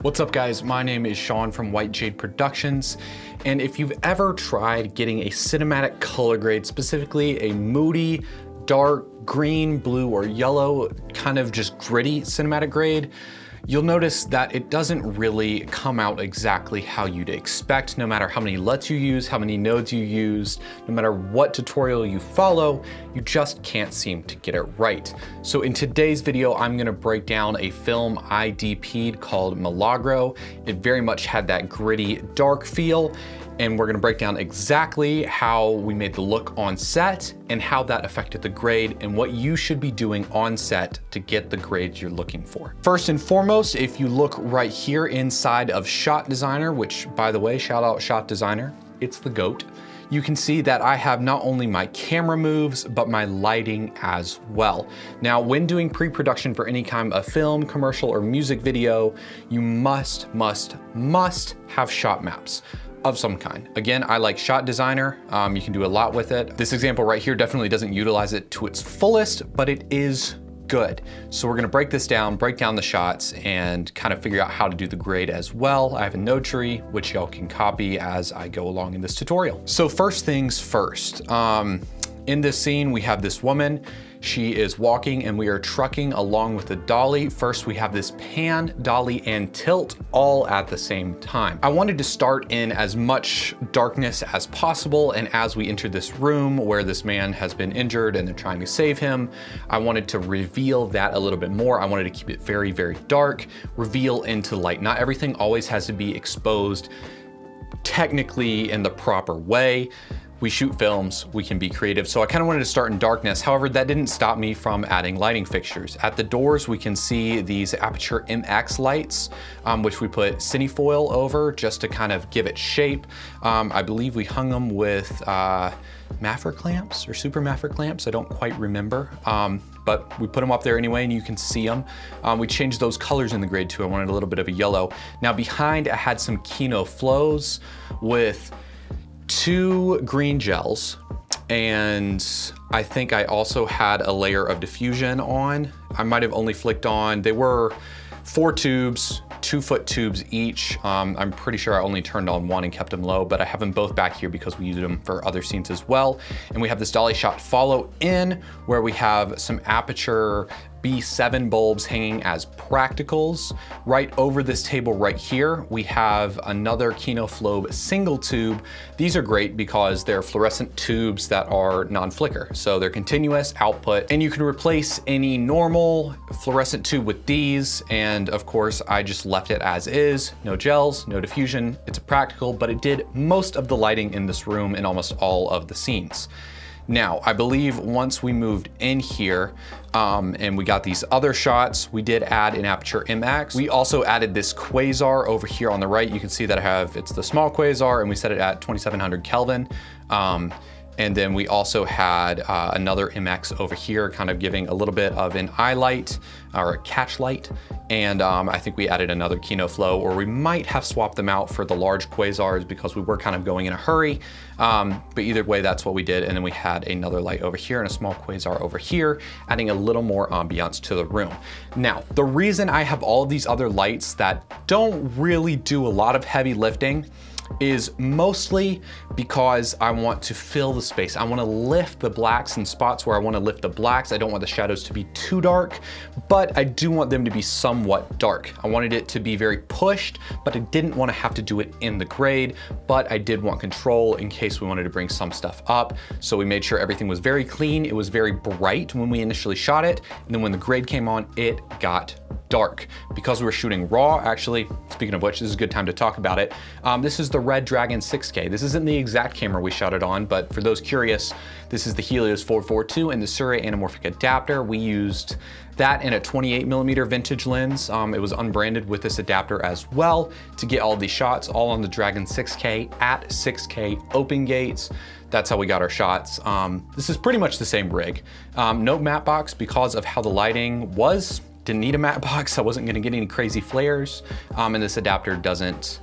What's up guys, my name is Sean from White Jade Productions, and if you've ever tried getting a cinematic color grade, specifically a moody, dark green, blue, or yellow, kind of just gritty cinematic grade, you'll notice that it doesn't really come out exactly how you'd expect, no matter how many LUTs you use, how many nodes you use, no matter what tutorial you follow, you just can't seem to get it right. So in today's video, I'm gonna break down a film I DP'd called Milagro. It very much had that gritty, dark feel, and we're gonna break down exactly how we made the look on set and how that affected the grade and what you should be doing on set to get the grades you're looking for. First and foremost, if you look right here inside of Shot Designer, which by the way, shout out Shot Designer, it's the GOAT. You can see that I have not only my camera moves, but my lighting as well. Now, when doing pre-production for any kind of film, commercial, or music video, you must have shot maps of some kind. Again, I like Shot Designer. You can do a lot with it. This example right here definitely doesn't utilize it to its fullest, but it is good. So we're gonna break this down, break down the shots, and kind of figure out how to do the grade as well. I have a node tree, which y'all can copy as I go along in this tutorial. So first things first, in this scene, we have this woman. She is walking and we are trucking along with the dolly. First, we have this pan, dolly, and tilt all at the same time. I wanted to start in as much darkness as possible, and as we enter this room where this man has been injured and they're trying to save him, I wanted to reveal that a little bit more. I wanted to keep it very, very dark, reveal into light. Not everything always has to be exposed technically in the proper way. We shoot films, we can be creative. So I kind of wanted to start in darkness. However, that didn't stop me from adding lighting fixtures. At the doors, we can see these Aperture MX lights, which we put cinefoil over just to kind of give it shape. I believe we hung them with Maffer clamps or Super Maffer clamps. I don't quite remember. But we put them up there anyway and you can see them. We changed those colors in the grade too. I wanted a little bit of a yellow. Now behind, I had some Kino flows with 2 green gels, and I think I also had a layer of diffusion on. I might have only flicked on, they were 4 tubes, 2-foot tubes each. I'm pretty sure I only turned on 1 and kept them low, but I have them both back here because we used them for other scenes as well. And we have this dolly shot follow in where we have some Aperture B7 bulbs hanging as practicals. Right over this table right here, we have another Kino Flobe single tube. These are great because they're fluorescent tubes that are non-flicker. So they're continuous output, and you can replace any normal fluorescent tube with these. And of course, I just left it as is. No gels, no diffusion. It's a practical, but it did most of the lighting in this room in almost all of the scenes. Now, I believe once we moved in here and we got these other shots, we did add an Aperture MX. We also added this quasar over here on the right. You can see that it's the small quasar, and we set it at 2700 Kelvin. And then we also had another MX over here, kind of giving a little bit of an eye light or a catch light. And I think we added another Kino Flow, or we might have swapped them out for the large quasars because we were kind of going in a hurry. But either way, that's what we did. And then we had another light over here and a small quasar over here, adding a little more ambiance to the room. Now, the reason I have all of these other lights that don't really do a lot of heavy lifting is mostly because I want to fill the space. I want to lift the blacks in spots where I want to lift the blacks. I don't want the shadows to be too dark, but I do want them to be somewhat dark. I wanted it to be very pushed, but I didn't want to have to do it in the grade, but I did want control in case we wanted to bring some stuff up. So we made sure everything was very clean. It was very bright when we initially shot it. And then when the grade came on, it got dark. Because we were shooting raw, actually, speaking of which, this is a good time to talk about it. This is the Red Dragon 6K. This isn't the exact camera we shot it on, but for those curious, this is the Helios 442 and the Sirui anamorphic adapter. We used that in a 28mm vintage lens. It was unbranded with this adapter as well to get all these shots, all on the Dragon 6K at 6K open gates. That's how we got our shots. This is pretty much the same rig. No matte box because of how the lighting was. Didn't need a matte box. I wasn't gonna get any crazy flares. And this adapter doesn't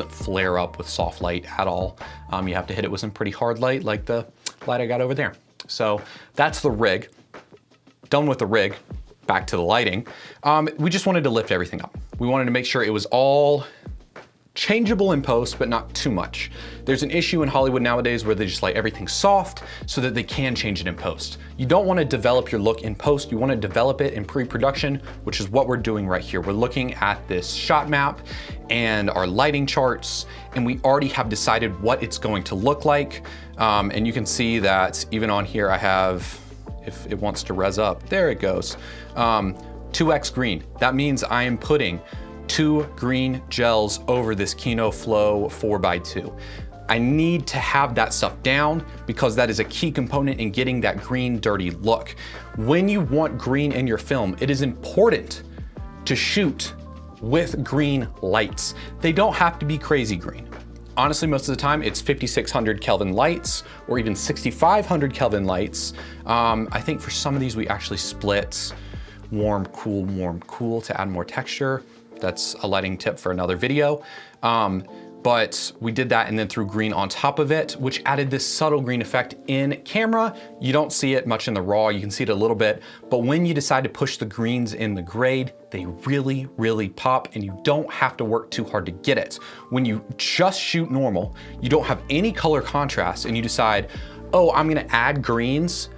flare up with soft light at all. You have to hit it with some pretty hard light like the light I got over there. So that's the rig. Done with the rig. back to the lighting, we just wanted to lift everything up. We wanted to make sure it was all changeable in post, but not too much. There's an issue in Hollywood nowadays where they just light everything soft so that they can change it in post. You don't want to develop your look in post, you want to develop it in pre-production, which is what we're doing right here. We're looking at this shot map and our lighting charts, and we already have decided what it's going to look like. And you can see that even on here I have, if it wants to res up, there it goes, 2x green. That means I am putting 2 green gels over this Kino Flow 4x2. I need to have that stuff down because that is a key component in getting that green dirty look. When you want green in your film, it is important to shoot with green lights. They don't have to be crazy green. Honestly, most of the time it's 5600 Kelvin lights or even 6500 Kelvin lights. I think for some of these we actually split warm, cool to add more texture. That's a lighting tip for another video. But we did that and then threw green on top of it, which added this subtle green effect in camera. You don't see it much in the raw, you can see it a little bit, but when you decide to push the greens in the grade, they really, really pop and you don't have to work too hard to get it. When you just shoot normal, you don't have any color contrast and you decide, oh, I'm gonna add greens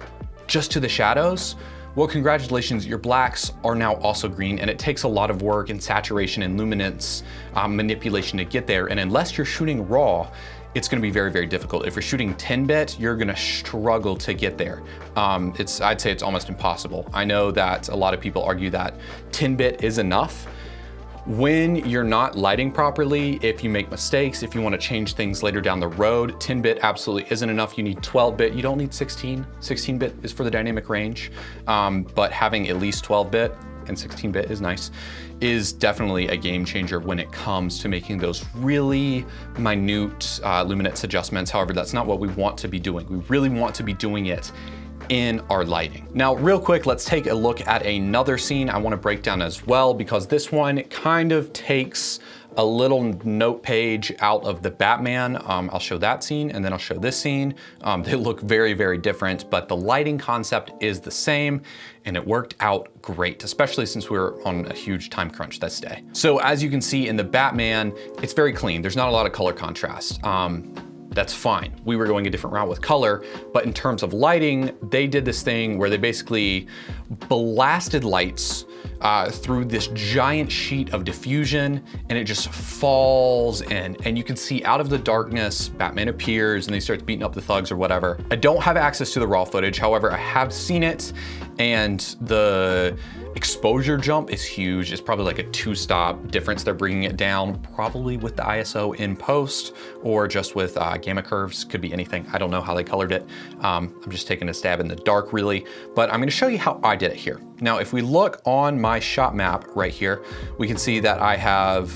just to the shadows. Well, congratulations, your blacks are now also green, and it takes a lot of work and saturation and luminance manipulation to get there. And unless you're shooting raw, it's gonna be very, very difficult. If you're shooting 10-bit, you're gonna struggle to get there. I'd say it's almost impossible. I know that a lot of people argue that 10-bit is enough. When you're not lighting properly, if you make mistakes, if you want to change things later down the road, 10-bit absolutely isn't enough. You need 12-bit. You don't need 16. 16-bit is for the dynamic range, but having at least 12-bit and 16-bit is nice, is definitely a game changer when it comes to making those really minute luminance adjustments. However, that's not what we want to be doing. We really want to be doing it in our lighting. Now, real quick, let's take a look at another scene I want to break down as well, because this one kind of takes a little note page out of the Batman. I'll show that scene and then I'll show this scene. They look very, very different, but the lighting concept is the same and it worked out great, especially since we were on a huge time crunch this day. So as you can see in the Batman, it's very clean. There's not a lot of color contrast. That's fine. We were going a different route with color, but in terms of lighting, they did this thing where they basically blasted lights through this giant sheet of diffusion, and it just falls in, and you can see out of the darkness, Batman appears and they start beating up the thugs or whatever. I don't have access to the raw footage, however, I have seen it, and the exposure jump is huge. It's probably like a 2-stop difference. They're bringing it down probably with the ISO in post or just with gamma curves. Could be anything. I don't know how they colored it. I'm just taking a stab in the dark really, but I'm gonna show you how I did it here. Now, if we look on my shot map right here, we can see that I have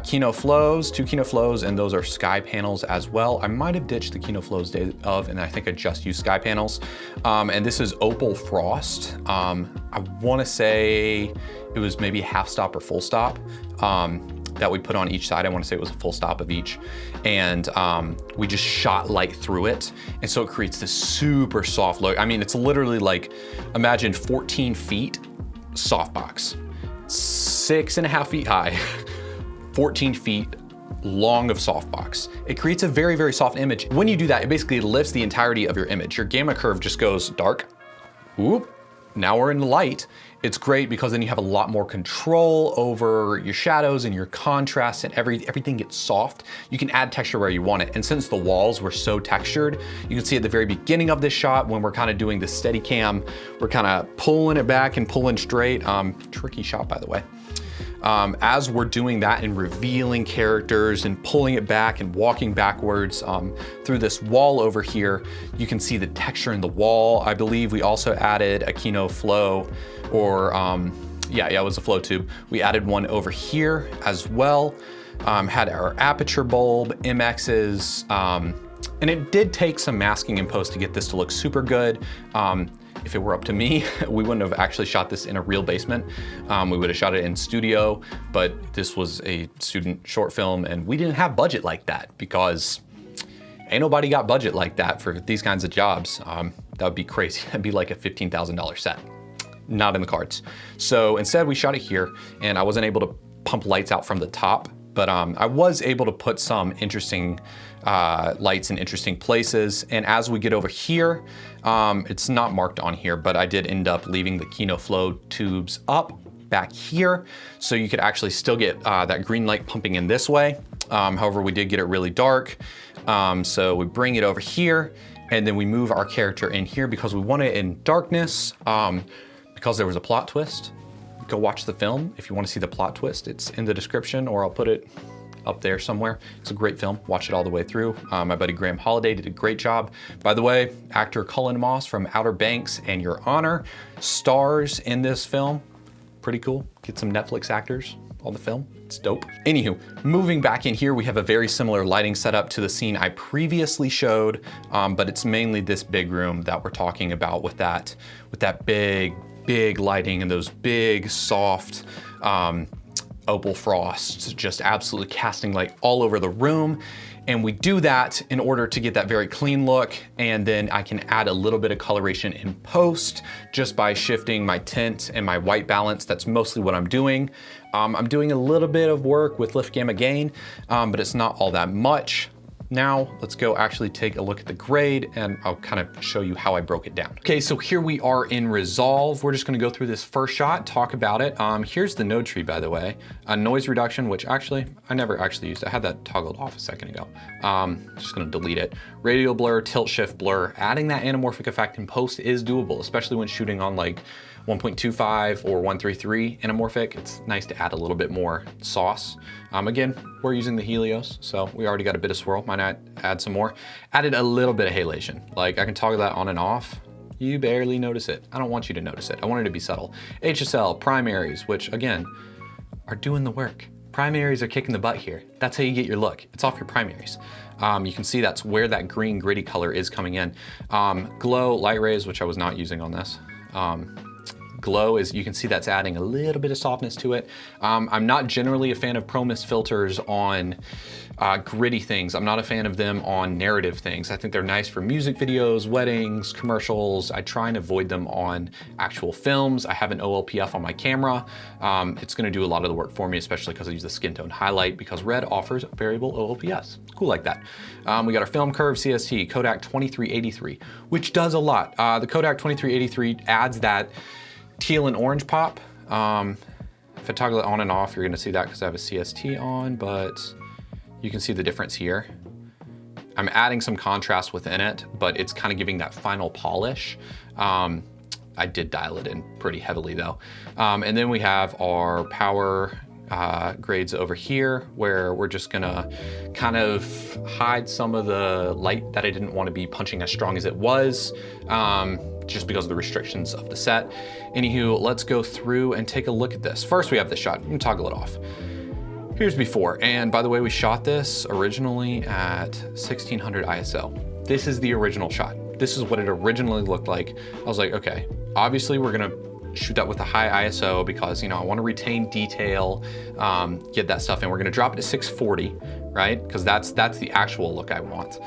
Kino Flows, 2 Kino Flows, and those are sky panels as well. I might have ditched the Kino Flows day of, and I think I just used sky panels. And this is Opal Frost. I wanna say it was maybe a half stop or full stop that we put on each side. I wanna say it was a full stop of each. And we just shot light through it. And so it creates this super soft look. I mean, it's literally like, imagine 14 feet softbox, 6.5 feet high. 14 feet long of softbox. It creates a very, very soft image. When you do that, it basically lifts the entirety of your image. Your gamma curve just goes dark, whoop, now we're in the light. It's great because then you have a lot more control over your shadows and your contrast, and everything gets soft. You can add texture where you want it. And since the walls were so textured, you can see at the very beginning of this shot when we're kind of doing the steady cam, we're kind of pulling it back and pulling straight. Tricky shot, by the way. As we're doing that and revealing characters and pulling it back and walking backwards through this wall over here, you can see the texture in the wall. I believe we also added a Kino Flow, or yeah, it was a flow tube. We added one over here as well. Had our aperture bulb, MXs, and it did take some masking in post to get this to look super good. If it were up to me, we wouldn't have actually shot this in a real basement. We would have shot it in studio, but this was a student short film and we didn't have budget like that because ain't nobody got budget like that for these kinds of jobs. That would be crazy. That'd be like a $15,000 set. not in the cards. So instead we shot it here, and I wasn't able to pump lights out from the top, but I was able to put some interesting lights in interesting places. And as we get over here, it's not marked on here, but I did end up leaving the Kino Flow tubes up back here, so you could actually still get that green light pumping in this way. However, we did get it really dark. So we bring it over here, and then we move our character in here because we want it in darkness, because there was a plot twist. Go watch the film if you want to see the plot twist. It's in the description, or I'll put it up there somewhere. It's a great film. Watch it all the way through. My buddy Graham Holiday did a great job. By the way, actor Cullen Moss from Outer Banks and Your Honor stars in this film. Pretty cool. Get some Netflix actors on the film. It's dope. Anywho, moving back in here, we have a very similar lighting setup to the scene I previously showed, but it's mainly this big room that we're talking about with that big lighting and those big soft opal frosts just absolutely casting light all over the room. And we do that in order to get that very clean look, and then I can add a little bit of coloration in post just by shifting my tint and my white balance. That's mostly what I'm doing. I'm doing a little bit of work with lift gamma gain, but it's not all that much. Now let's go actually take a look at the grade, and I'll kind of show you how I broke it down. Okay, so here we are in Resolve. We're just gonna go through this first shot, talk about it. Here's the node tree, by the way. Noise reduction, which actually, I never actually used. I had that toggled off a second ago. Just gonna delete it. Radial blur, tilt shift blur. Adding that anamorphic effect in post is doable, especially when shooting on like 1.25 or 133 anamorphic. It's nice to add a little bit more sauce. Again, we're using the Helios, so we already got a bit of swirl. Might add some more. Added a little bit of halation. Like I can toggle that on and off. You barely notice it. I don't want you to notice it. I want it to be subtle. HSL, primaries, which again, are doing the work. Primaries are kicking the butt here. That's how you get your look. It's off your primaries. You can see that's where that green gritty color is coming in. Glow, light rays, which I was not using on this. Glow is, you can see that's adding a little bit of softness to it. I'm not generally a fan of ProMist filters on gritty things. I'm not a fan of them on narrative things. I think they're nice for music videos, weddings, commercials. I try and avoid them on actual films. I have an OLPF on my camera. It's gonna do a lot of the work for me, especially because I use the skin tone highlight, because Red offers variable OLPS. Cool like that. We got our film curve CST, Kodak 2383, which does a lot. The Kodak 2383 adds that teal and orange pop. If I toggle it on and off, you're gonna see that because I have a CST on, but you can see the difference here. I'm adding some contrast within it, but it's kind of giving that final polish. I did dial it in pretty heavily though. And then we have our power grades over here, where we're just gonna kind of hide some of the light that I didn't want to be punching as strong as it was, just because of the restrictions of the set. Anywho, let's go through and take a look at this. First, we have this shot. I'm gonna toggle it off. Here's before, and by the way, we shot this originally at 1600 ISO. This is the original shot. This is what it originally looked like. I was like, okay, obviously we're gonna shoot that with a high ISO because, you know, I want to retain detail, get that stuff in. We're gonna drop it to 640, right? Because that's the actual look I want.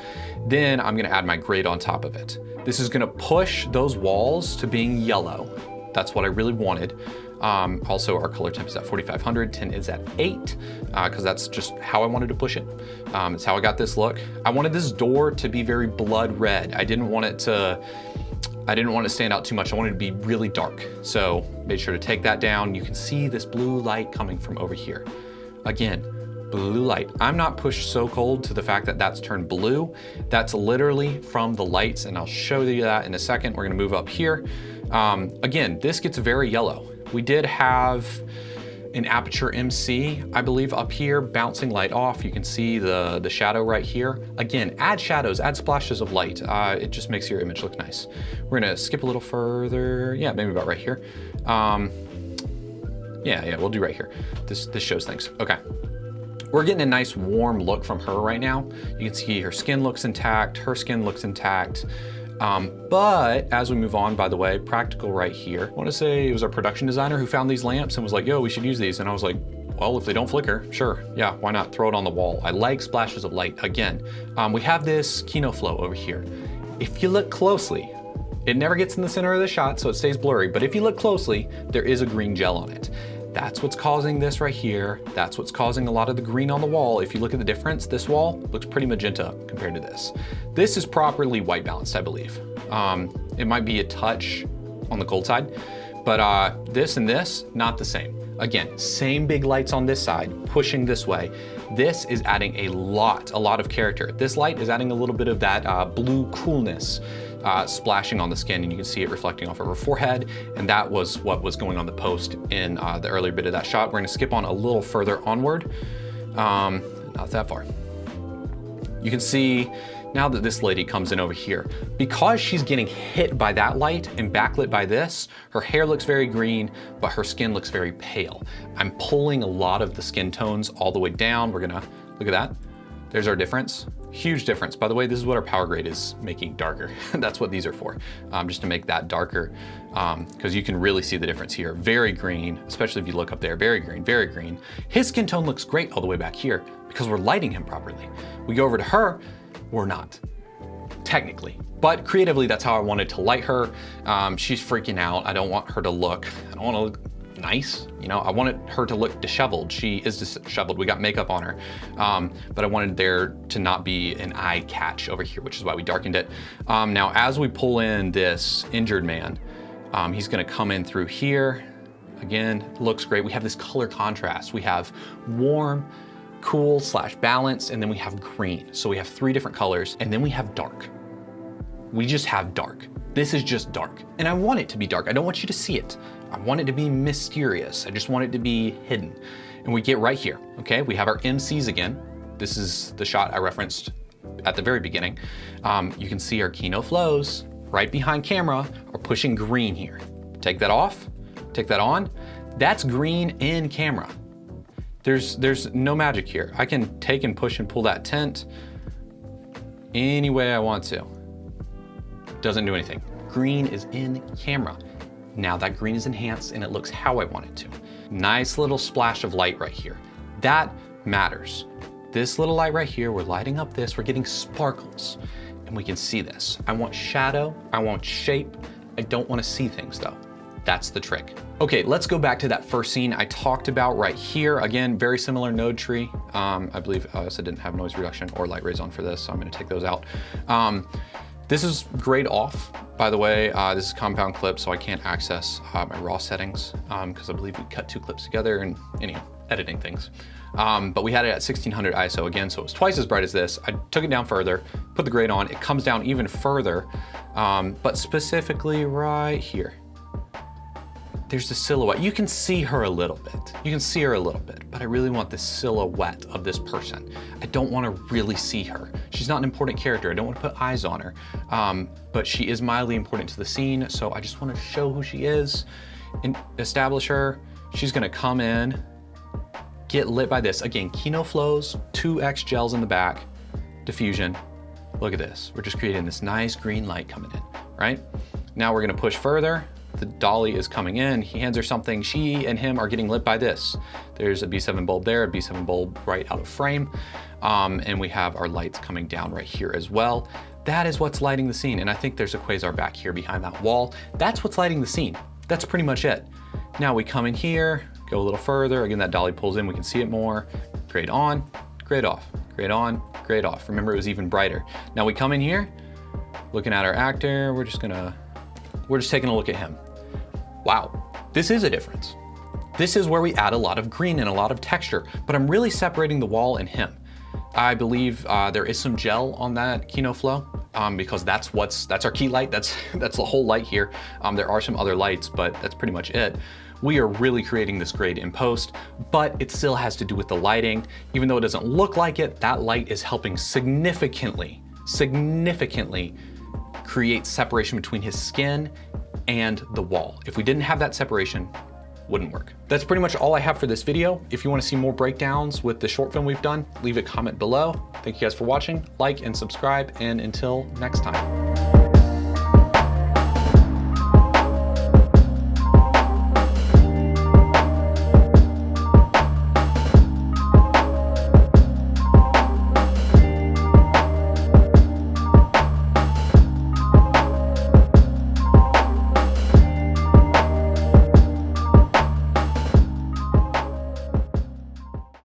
Then I'm gonna add my grade on top of it. This is gonna push those walls to being yellow. That's what I really wanted. Also, our color temp is at 4500, tint is at 8, because that's just how I wanted to push it. It's how I got this look. I wanted this door to be very blood red. I didn't want it to stand out too much. I wanted it to be really dark. So made sure to take that down. You can see this blue light coming from over here. Again, blue light. I'm not pushed so cold to the fact that that's turned blue. That's literally from the lights, and I'll show you that in a second. We're gonna move up here. Again, this gets very yellow. We did have an aperture MC, I believe, up here, bouncing light off. You can see the shadow right here. Again, add shadows, add splashes of light. It just makes your image look nice. We're gonna skip a little further. Yeah, maybe about right here. Yeah, we'll do right here. This shows things. Okay. We're getting a nice warm look from her right now. You can see her skin looks intact, her skin looks intact. But as we move on, by the way, practical right here. I wanna say it was our production designer who found these lamps and was like, yo, we should use these. And I was like, well, if they don't flicker, sure, yeah, why not throw it on the wall? I like splashes of light. Again, we have this Kino Flow over here. If you look closely, It never gets in the center of the shot, so it stays blurry, but if you look closely, there is a green gel on it. That's what's causing this right here. That's what's causing a lot of the green on the wall. If you look at the difference, this wall looks pretty magenta compared to this. This is properly white balanced, I believe. It might be a touch on the cold side, but this and this, not the same. Again, same big lights on this side, pushing this way. This is adding a lot of character. This light is adding a little bit of that blue coolness splashing on the skin, and you can see it reflecting off of her forehead, and that was what was going on the post in the earlier bit of that shot. We're gonna skip on a little further onward, not that far. You can see now that this lady comes in over here, because she's getting hit by that light and backlit by this, her hair looks very green, but her skin looks very pale. I'm pulling a lot of the skin tones all the way down. We're gonna, look at that. There's our difference, huge difference. By the way, this is what our power grade is making darker. That's what these are for, just to make that darker, because you can really see the difference here. Very green, especially if you look up there, very green, very green. His skin tone looks great all the way back here because we're lighting him properly. We go over to her, we're not, technically. But creatively, that's how I wanted to light her. She's freaking out. I don't want her to look, I don't want to look nice, you know, I wanted her to look disheveled. She is disheveled, we got makeup on her. But I wanted there to not be an eye catch over here, which is why we darkened it. Now, as we pull in this injured man, he's gonna come in through here. Again, looks great. We have this color contrast. We have warm, cool / balanced, and then we have green. So we have 3 different colors, and then we have dark. We just have dark. This is just dark. And I want it to be dark. I don't want you to see it. I want it to be mysterious. I just want it to be hidden. And we get right here, okay? We have our MCs again. This is the shot I referenced at the very beginning. You can see our Kino flows right behind camera are pushing green here. Take that off, take that on. That's green in camera. There's no magic here. I can take and push and pull that tint any way I want to. Doesn't do anything. Green is in camera. Now that green is enhanced and it looks how I want it to. Nice little splash of light right here. That matters. This little light right here, we're lighting up this, we're getting sparkles, and we can see this. I want shadow, I want shape. I don't want to see things though. That's the trick. Okay, let's go back to that first scene I talked about right here. Again, very similar node tree. I believe I also didn't have noise reduction or light rays on for this, so I'm gonna take those out. This is grayed off, by the way. This is compound clip, so I can't access my raw settings because I believe we cut 2 clips together and anyway, editing things. But we had it at 1600 ISO again, so it was twice as bright as this. I took it down further, put the grade on, it comes down even further, but specifically right here. There's the silhouette. You can see her a little bit. You can see her a little bit, but I really want the silhouette of this person. I don't want to really see her. She's not an important character. I don't want to put eyes on her, but she is mildly important to the scene, so I just want to show who she is and establish her. She's gonna come in, get lit by this. Again, Kino flows, 2x gels in the back, diffusion. Look at this. We're just creating this nice green light coming in, right? Now we're gonna push further. The dolly is coming in, he hands her something, she and him are getting lit by this. There's a B7 bulb there, a B7 bulb right out of frame, and we have our lights coming down right here as well. That is what's lighting the scene, and I think there's a quasar back here behind that wall. That's what's lighting the scene. That's pretty much it. Now we come in here, go a little further, again that dolly pulls in, we can see it more. Grade on, grade off, grade on, grade off. Remember, it was even brighter. Now we come in here, looking at our actor, we're just taking a look at him. Wow, this is a difference. This is where we add a lot of green and a lot of texture, but I'm really separating the wall and him. I believe there is some gel on that Kino flow because that's our key light. That's the whole light here. There are some other lights, but that's pretty much it. We are really creating this grade in post, but it still has to do with the lighting. Even though it doesn't look like it, that light is helping significantly create separation between his skin and the wall. If we didn't have that separation, wouldn't work. That's pretty much all I have for this video. If you want to see more breakdowns with the short film we've done, leave a comment below. Thank you guys for watching, like and subscribe, and until next time.